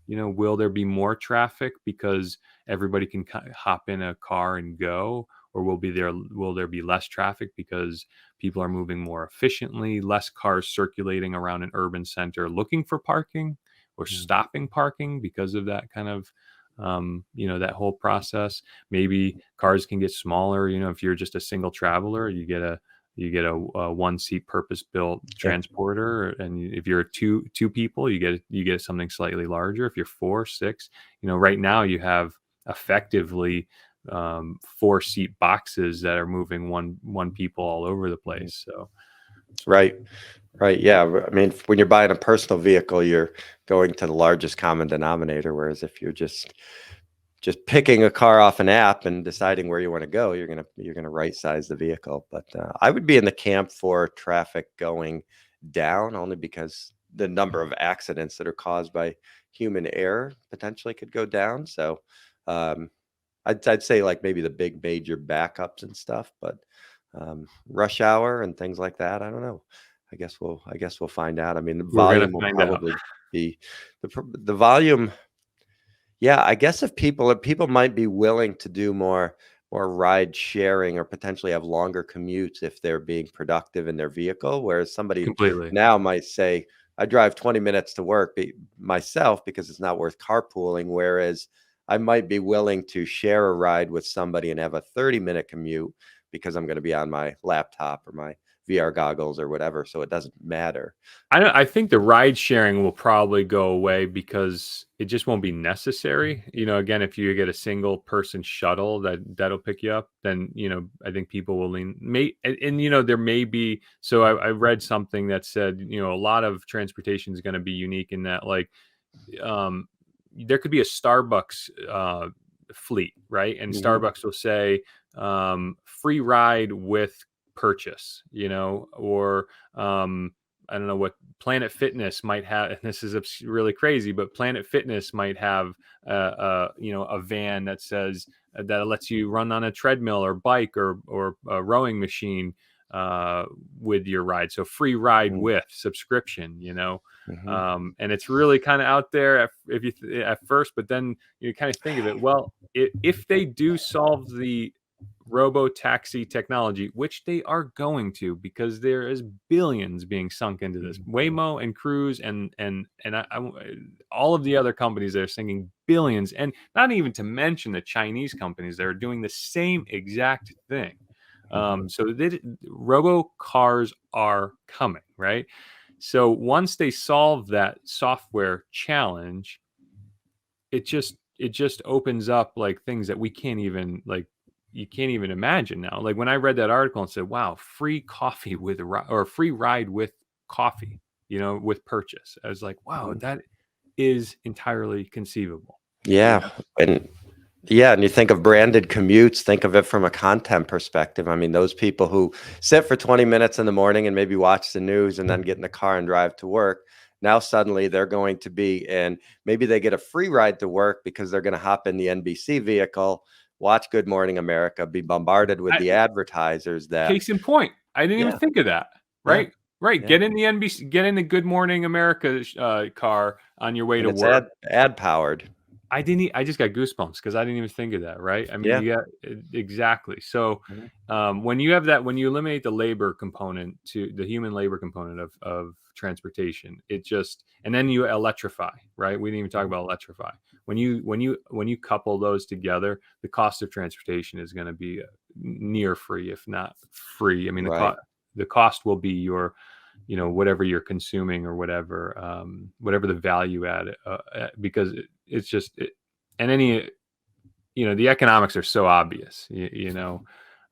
Will there be more traffic because everybody can hop in a car and go, or will there be less traffic because people are moving more efficiently, less cars circulating around an urban center looking for parking or stopping parking because of that kind of that whole process. Maybe cars can get smaller. If you're just a single traveler, you get a one seat purpose built transporter, and if you're two people, you get something slightly larger. If you're 4, 6, right now you have effectively 4 seat boxes that are moving one people all over the place. So Right. Yeah. I mean, when you're buying a personal vehicle, you're going to the largest common denominator. Whereas if you're just picking a car off an app and deciding where you want to go, you're gonna right size the vehicle. But I would be in the camp for traffic going down, only because the number of accidents that are caused by human error potentially could go down. So I'd say like maybe the big major backups and stuff, but rush hour and things like that, I don't know. I guess we'll find out. I mean, the volume will probably be the volume. Yeah, I guess if people might be willing to do more ride sharing, or potentially have longer commutes if they're being productive in their vehicle. Whereas somebody completely now might say, I drive 20 minutes to work myself because it's not worth carpooling. Whereas I might be willing to share a ride with somebody and have a 30-minute commute because I'm going to be on my laptop or my VR goggles or whatever. So it doesn't matter. I think the ride sharing will probably go away because it just won't be necessary. Again, if you get a single person shuttle that'll pick you up, then, I think people will there may be, so I read something that said, a lot of transportation is going to be unique in that, like, there could be a Starbucks fleet, right? And Starbucks will say, free ride with purchase, or I don't know what Planet Fitness might have. And this is really crazy, but Planet Fitness might have a van that says that lets you run on a treadmill or bike or a rowing machine with your ride. So free ride with subscription, and it's really kind of out there at first, but then you kind of think of it. Well, if they do solve the robotaxi technology, which they are going to, because there is billions being sunk into this. Waymo and Cruise and all of the other companies that are sinking billions, and not even to mention the Chinese companies that are doing the same exact thing. So robo cars are coming, right? So once they solve that software challenge, it just opens up like things that we can't even like you can't even imagine now. Like when I read that article and said, "Wow, free coffee with or free ride with coffee," with purchase, I was like, "Wow, Mhm. that is entirely conceivable." Yeah, and yeah, and you think of branded commutes, think of it from a content perspective. I mean, those people who sit for 20 minutes in the morning and maybe watch the news and then get in the car and drive to work, now suddenly they're going to be in, maybe they get a free ride to work because they're going to hop in the NBC vehicle, watch Good Morning America, be bombarded with I, the advertisers that, Case in point, I didn't even yeah, think of that. yeah, Right, right. yeah. Get in the NBC, get in the Good Morning America car on your way And to it's work. ad powered. I didn't. I just got goosebumps because I didn't even think of that. Right. I mean, Yeah. you got exactly. So Mhm. when you have that, when you eliminate the labor component to the human labor component of transportation, it just and then you electrify. Right. We didn't even talk Mhm. about electrify. When you couple those together, the cost of transportation is going to be near free, if not free. I mean, Right. the cost will be your whatever you're consuming or whatever the value add because it's just and any the economics are so obvious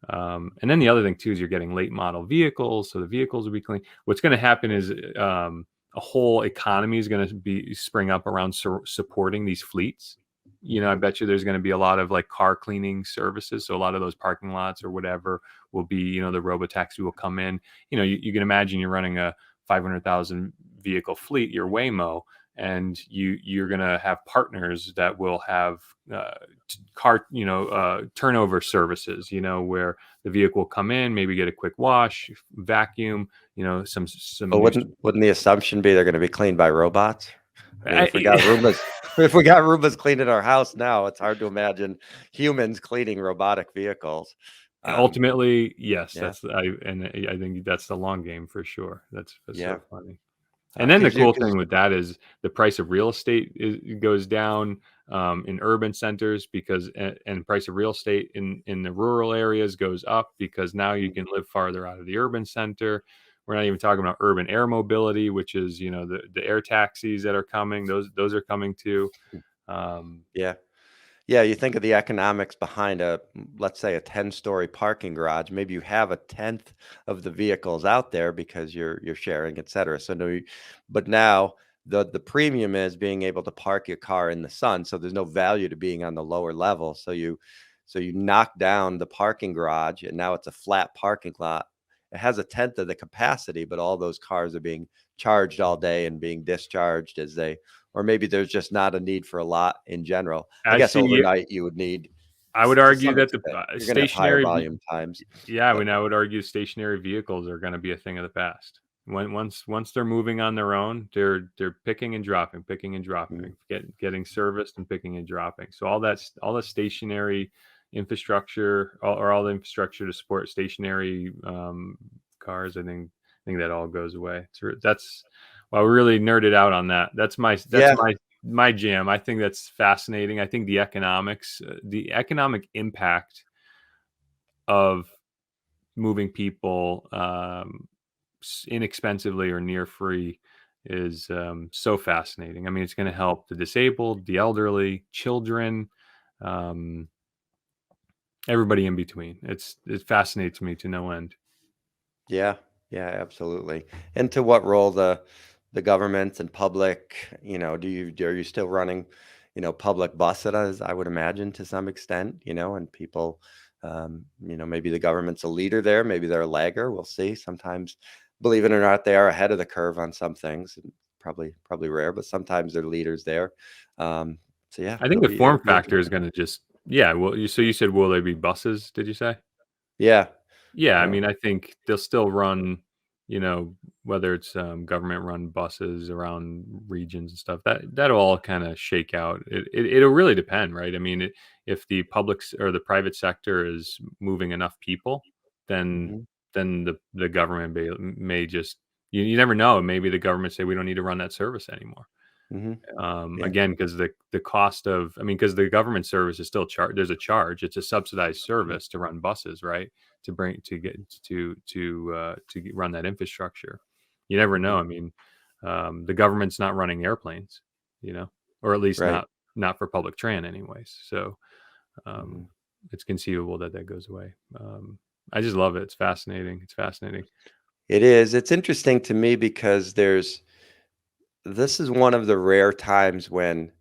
and then the other thing too is you're getting late model vehicles, so the vehicles will be clean. What's going to happen is a whole economy is going to be spring up around supporting these fleets. I Mhm. bet you there's going to be a lot of like car cleaning services, so a lot of those parking lots or whatever will be the robotaxi will come in. You can imagine you're running a 500,000 vehicle fleet, your Waymo, and you're going to have partners that will have car turnover services, where the vehicle will come in, maybe get a quick wash, vacuum, some But new. wouldn't the assumption be they're gonna be cleaned by robots? I mean, I, if we got Roombas if we got Roombas cleaning our house now, it's hard to imagine humans cleaning robotic vehicles. Um, ultimately, yes, yeah, I think that's the long game for sure. That's yeah, so funny. And then the because you cool 'cause thing with that is the price of real estate goes down in urban centers because and the price of real estate in the rural areas goes up because now you can live farther out of the urban center. We're not even talking about urban air mobility, which is the air taxis that are coming. Those are coming too. Um, yeah. Yeah, you think of the economics behind let's say a 10-story parking garage. Maybe you have a tenth of the vehicles out there because you're sharing, et cetera. So no, but now the premium is being able to park your car in the sun. So there's no value to being on the lower level. So you knock down the parking garage and now it's a flat parking lot. It has a tenth of the capacity, but all those cars are being charged all day and being discharged as they or maybe there's just not a need for a lot in general. I I guess see. overnight you would need I would to argue some that the extent. You're gonna have higher stationary volume times, Yeah, I but mean, I would argue stationary vehicles are going to be a thing of the past. Once they're moving on their own, they're picking and mm, dropping, getting serviced and picking and dropping. So all that stationary infrastructure or all the infrastructure to support stationary cars, I think that all goes away. That's well, we really nerded out on that. That's yeah, my jam. I think that's fascinating. I think the economic impact of moving people inexpensively or near free is so fascinating. I mean, it's going to help the disabled, the elderly, children, um, everybody in between. It fascinates me to no end. yeah, yeah, absolutely. And to what role the government and public, are you still running, public buses, I would imagine to some extent, and people, maybe the government's a leader there, maybe they're a lagger. We'll see. Sometimes, believe it or not, they are ahead of the curve on some things. And probably rare, but sometimes they're leaders there. Um, so yeah, I think it'll the be it'll form be factor is interesting. going to just yeah. Well, so you said will they be buses? Did you say? Yeah, Yeah, I yeah. mean, I think they'll still run, you know, whether it's government run buses around regions and stuff. That'll all kind of shake out. It'll really depend, right? I mean, if the or the private sector is moving enough people, then Mhm, the government may just you never know. Maybe the government say we don't need to run that service anymore. mhm. Yeah, Again, because the cost of because the government service is still there's a charge. It's a subsidized mm, service to run buses, right? To run that infrastructure. You never know. mhm. I mean, the government's not running airplanes, or at least Right. not for public tran anyways. So Mhm. it's conceivable that that goes away. I just love it. It's fascinating. It's fascinating. It is. It's interesting to me because this is one of the rare times when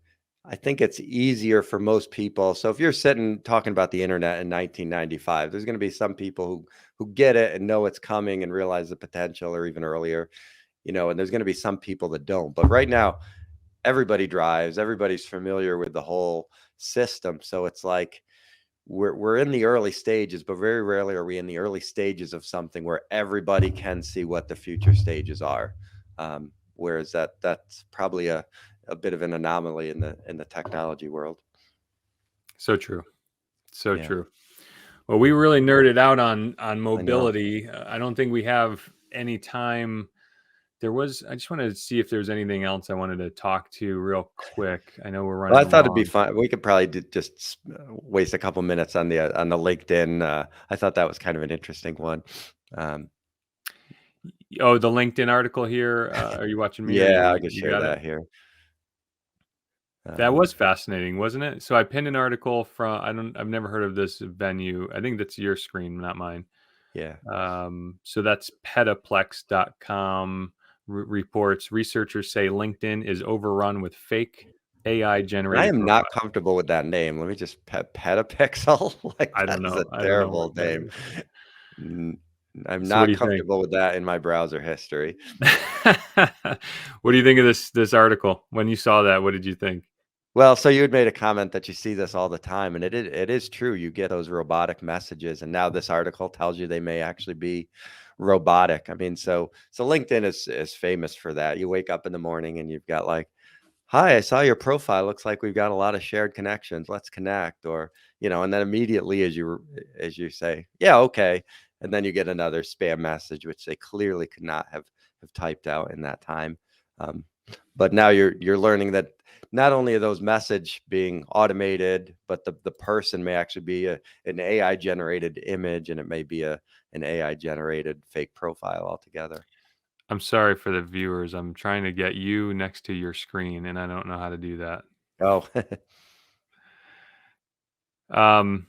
I think it's easier for most people. So if you're sitting talking about the internet in 1995, there's going to be some people who get it and know it's coming and realize the potential, or even earlier, and there's going to be some people that don't. But right now, everybody drives, everybody's familiar with the whole system. So it's like we're in the early stages, but very rarely are we in the early stages of something where everybody can see what the future stages are. Whereas that's probably a bit of an anomaly in the technology world. So true. So Yeah, true. Well, we really nerded out on I know. mobility. I don't think we have any time. I just wanted to see if there's anything else I wanted to talk to real quick. I know we're Well, I running thought it'd be long. fun. We could probably just waste a couple minutes on the LinkedIn. I thought that was kind of an interesting one. Um, Oh, the LinkedIn article here. Are you watching me, or yeah, I you could you share got it? that here. That was Um, fascinating, wasn't it? So I pinned an article from I've never heard of this venue. I think that's your screen, not mine. yeah. So that's petaplex.com reports researchers say LinkedIn is overrun with fake AI And I generated am not profiles. comfortable with that name. Let me just petapixel. Like, I that don't is a know. I don't know terrible what that name. N- I'm is. So what do not you think? comfortable with that in my browser history. What do you think of this article? When you saw that, what did you think? Well, so you had made a comment that you see this all the time, and it is true. You get those robotic messages, and now this article tells you they may actually be robotic. I mean, so LinkedIn is famous for that. You wake up in the morning and you've got like, "Hi, I saw your profile. Looks like we've got a lot of shared connections. Let's connect." Or, and then immediately as you say, "Yeah, okay," and then you get another spam message which they clearly could not have typed out in that time. Um, but now you're learning that not only are those message being automated, but the person may actually be an AI generated image, and it may be an AI generated fake profile altogether. I'm sorry for the viewers. I'm trying to get you next to your screen, and I don't know how to do that. Oh, Um,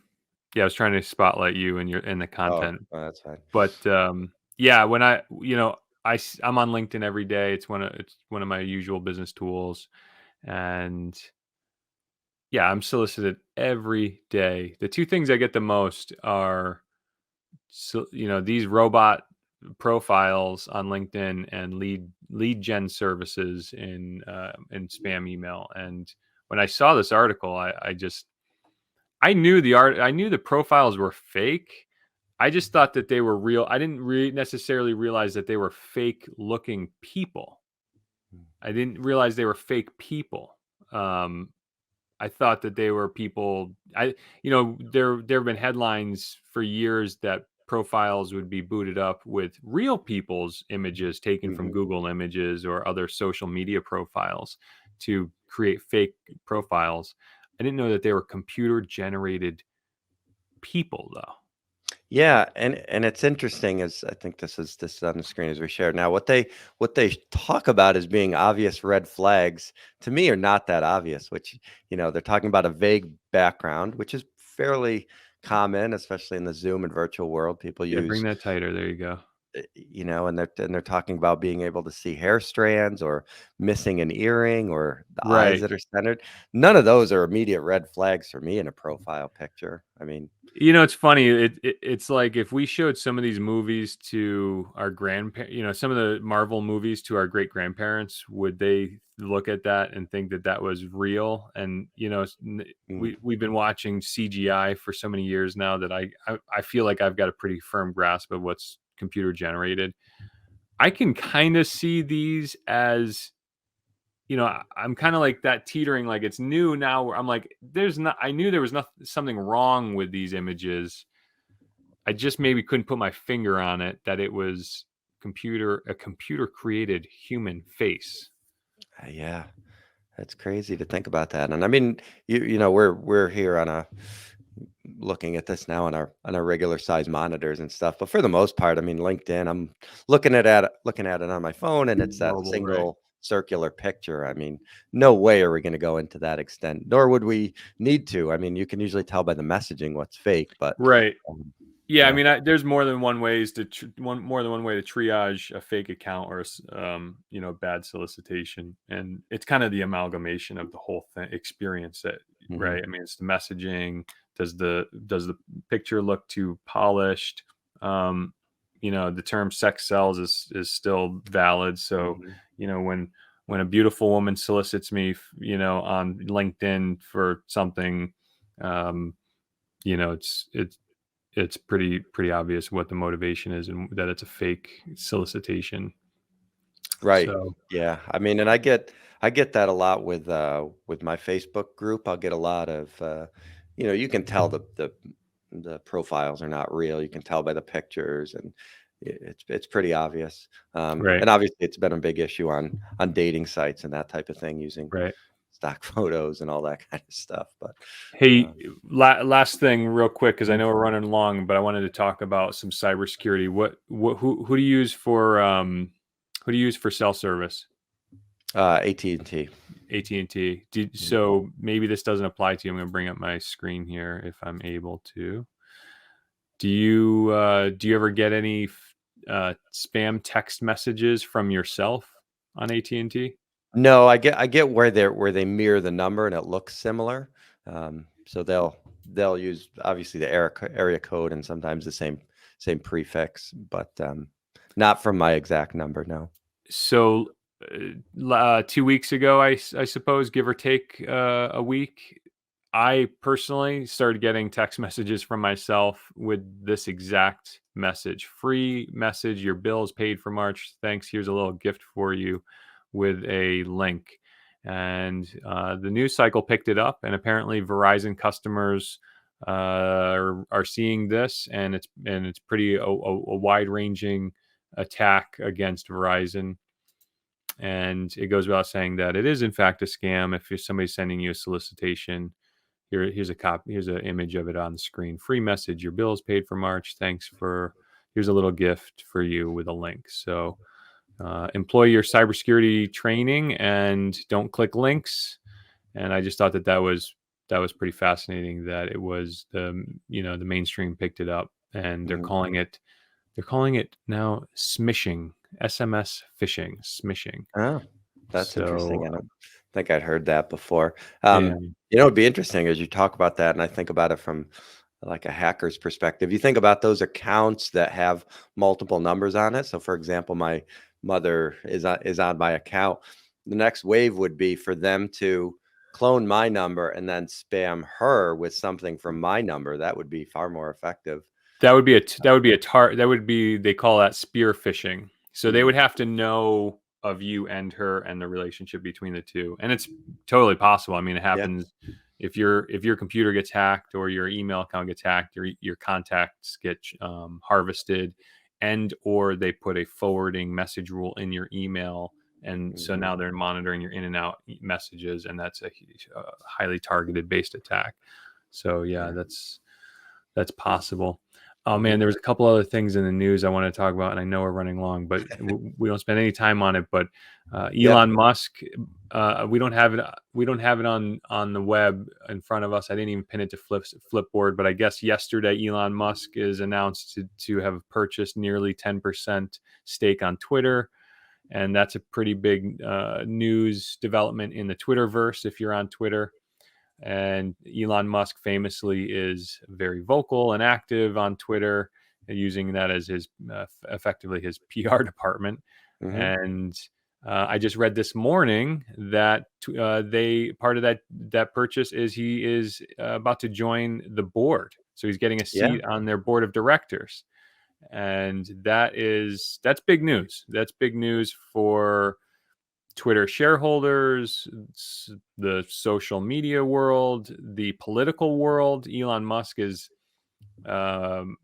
yeah, I was trying to spotlight you and your in the oh, content, that's fine. but yeah, when I'm on LinkedIn every day. It's one of my usual business tools, and yeah, I'm solicited every day. The two things I get the most are these robot profiles on LinkedIn and lead gen services in spam email. And when I saw this article, I knew I knew the profiles were fake. I just thought that they were real. I didn't necessarily realize that they were fake looking people. I didn't realize they were fake people. Um, I thought that they were people. There have been headlines for years that profiles would be booted up with real people's images taken from Mhm. Google Images or other social media profiles to create fake profiles. I didn't know that they were computer generated people, though. Yeah, and it's interesting, as I think this is on the screen as we share now. What they talk about as being obvious red flags to me are not that obvious. Which, they're talking about a vague background, which is fairly common, especially in the Zoom and virtual world. People Yeah, bring use, that tighter. There you go. and they're talking about being able to see hair strands or missing an earring or the eyes Right. that are centered. None of those are immediate red flags for me in a profile picture. I mean, It's funny. It's like if we showed some of these movies to our grandparents, some of the Marvel movies to our great grandparents, would they look at that and think that that was real? And mm, we've been watching CGI for so many years now that I feel like I've got a pretty firm grasp of what's computer generated. I can kind of see these as I'm kind of like that teetering, like it's new now. Where I'm like, I knew there was something wrong with these images. I just maybe couldn't put my finger on it that it was a computer created human face. yeah. That's crazy to think about that. And I mean, we're here on a looking at this now on our regular size monitors and stuff. But for the most part, I mean, LinkedIn, I'm looking at it on my phone, and it's that Mobile, right? circular picture. I mean, no way are we going to go into that extent, nor would we need to. I mean, you can usually tell by the messaging what's fake, but Right. Yeah, I yeah. mean, there's more than one ways to more than one way to triage a fake account or bad solicitation, and it's kind of the amalgamation of the whole thing experience. That Mhm. right? I mean, it's the messaging. Does the picture look too polished? The term "sex sells" is still valid. So Mhm. when a beautiful woman solicits me, on LinkedIn for something, um, it's pretty obvious what the motivation is and that it's a fake solicitation. Right. So Yeah. I mean, and I get that a lot with my Facebook group. I'll get a lot of you can tell the profiles are not real. You can tell by the pictures, and it's pretty obvious. right, And obviously it's been a big issue on dating sites and that type of thing, using right. stock photos and all that kind of stuff. But Hey, um, last thing, real quick, because I mhm. know we're running long, but I wanted to talk about some cybersecurity. Who do you use for cell service? AT&T. AT&T. Mhm. So maybe this doesn't apply to you. I'm going to bring up my screen here if I'm able to. Do you ever get any spam text messages from yourself on AT&T? No, I get where they mirror the number and it looks similar. So they'll use obviously the area code and sometimes the same prefix, but not from my exact number. No. So 2 weeks ago, I suppose, give or take a week, I personally started getting text messages from myself with this exact message: free message, your bills paid for March, thanks, here's a little gift for you, with a link. And the news cycle picked it up, and apparently Verizon customers are seeing this, and it's pretty a wide ranging attack against Verizon. And it goes without saying that it is in fact a scam. If you're somebody sending you a solicitation, here's a copy, here's an image of it on the screen: free message, your bill is paid for March, thanks for, here's a little gift for you with a link. So employ your cybersecurity training and don't click links. And I just thought that was pretty fascinating that it was the mainstream picked it up, and they're Mhm. calling it now smishing, SMS phishing, smishing. Oh, that's So interesting. I don't think I'd heard that before. yeah, It'd be interesting as you talk about that, and I think about it from like a hacker's perspective. You think about those accounts that have multiple numbers on it. So, for example, my mother is on my account. The next wave would be for them to clone my number and then spam her with something from my number. That would be far more effective. that would be, they call that spear phishing. So they Mhm. would have to know of you and her and the relationship between the two, and it's totally possible. I mean, it Yeah. happens if your computer gets hacked or your email account gets hacked, your contacts get harvested, and or they put a forwarding message rule in your email, and so Mhm. now they're monitoring your in and out messages, and that's a highly targeted based attack. So yeah, Yeah. that's possible. Oh man, Mhm. there was a couple other things in the news I want to talk about, and I know we're running long, but we don't spend any time on it. But Yeah. Elon Musk, we don't have it. We don't have it on the web in front of us. I didn't even pin it to Flipboard, but I guess yesterday Elon Musk is announced to have purchased nearly 10% stake on Twitter, and that's a pretty big news development in the Twitterverse if you're on Twitter. And Elon Musk famously is very vocal and active on Twitter, using that as his effectively his PR department. Mhm. And I just read this morning that they part of that purchase is he is about to join the board, so he's getting a Yeah. seat on their board of directors, and that's big news. That's big news for Twitter shareholders, the social media world, the political world. Elon Musk is, um,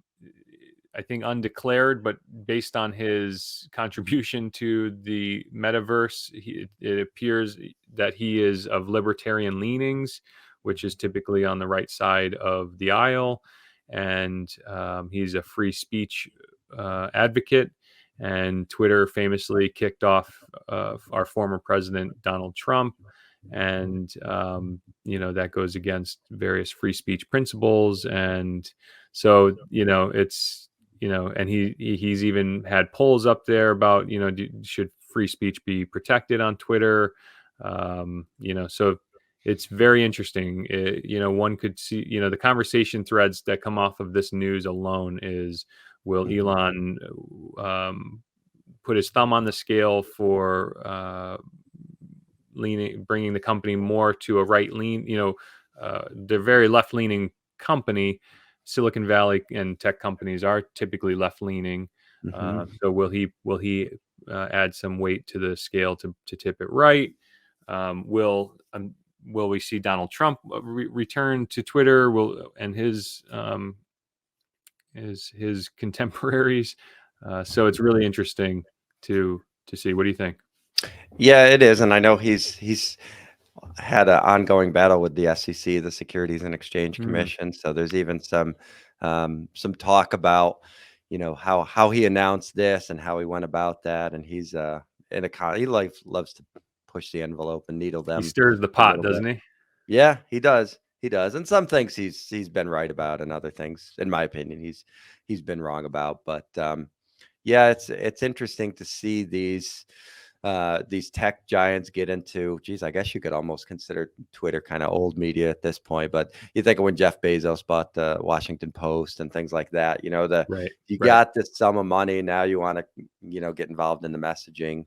I think, undeclared, but based on his contribution to the metaverse, it appears that he is of libertarian leanings, which is typically on the right side of the aisle. And he's a free speech advocate. and Twitter famously kicked off our former president Donald Trump, and that goes against various free speech principles, and so it's and he's even had polls up there about should free speech be protected on Twitter. So it's very interesting. One could see the conversation threads that come off of this news alone is, will Elon put his thumb on the scale for bringing the company more to a right lean, they're very left leaning company. Silicon Valley and tech companies are typically left leaning. So will he add some weight to the scale to tip it right? Will we see Donald Trump return to Twitter? And his contemporaries? So it's really interesting to see. What do you think? Yeah, it is, and I know he's had an ongoing battle with the SEC, the Securities and Exchange Commission. So there's even some talk about how he announced this and how he went about that, and he's he loves to push the envelope and needle them. He stirs the pot, doesn't he? Yeah, he does. He does, and some things he's been right about, and other things, in my opinion, he's been wrong about. But yeah, it's interesting to see these tech giants get into, geez, I guess you could almost consider Twitter kind of old media at this point. But you think of when Jeff Bezos bought the Washington Post and things like that, you got this sum of money. Now you want to, get involved in the messaging.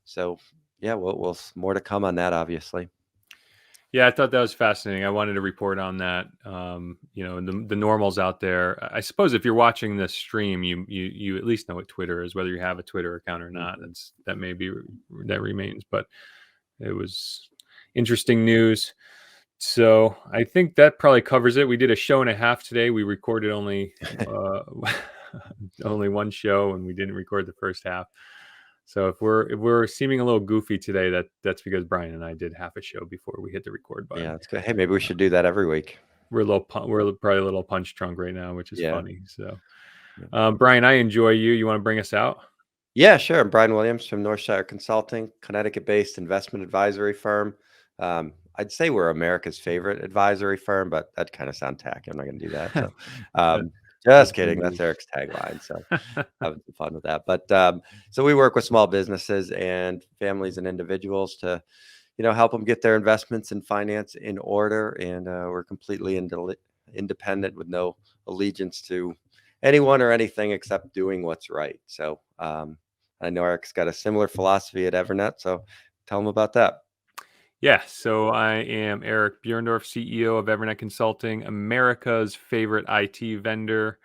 So yeah, we'll more to come on that, obviously. Yeah, I thought that was fascinating. I wanted to report on that. The normals out there. I suppose if you're watching this stream, you at least know what Twitter is, whether you have a Twitter account or not. That remains. But it was interesting news. So I think that probably covers it. We did a show and a half today. We recorded only only one show, and we didn't record the first half. So if we're seeming a little goofy today, that's because Brian and I did half a show before we hit the record button. Yeah, that's good. Hey, maybe we should do that every week. We're probably a little punch drunk right now, which is funny. So, Brian, I enjoy you. You want to bring us out? Yeah, sure. I'm Brian Williams from Northshire Consulting, Connecticut-based investment advisory firm. I'd say we're America's favorite advisory firm, but that kind of sounds tacky. I'm not going to do that. So, just kidding. That's Eric's tagline. So having some fun with that. But so we work with small businesses and families and individuals to, help them get their investments and finance in order. And we're completely independent with no allegiance to anyone or anything except doing what's right. So I know Eric's got a similar philosophy at EVERNET. So tell them about that. Yeah, so I am Eric Buhrendorf, CEO of EVERNET Consulting, America's favorite IT vendor.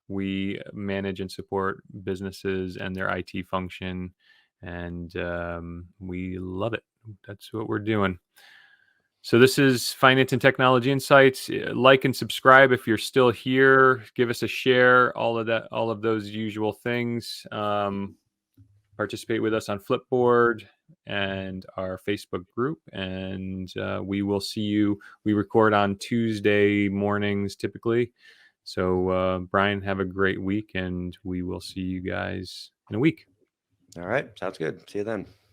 We manage and support businesses and their IT function, and we love it. That's what we're doing. So this is Finance and Technology Insights. Like and subscribe if you're still here. Give us a share. All of those usual things. Participate with us on Flipboard and our Facebook group, and we will see you. We record on Tuesday mornings typically. So Brian, have a great week, and we will see you guys in a week. All right, sounds good. See you then.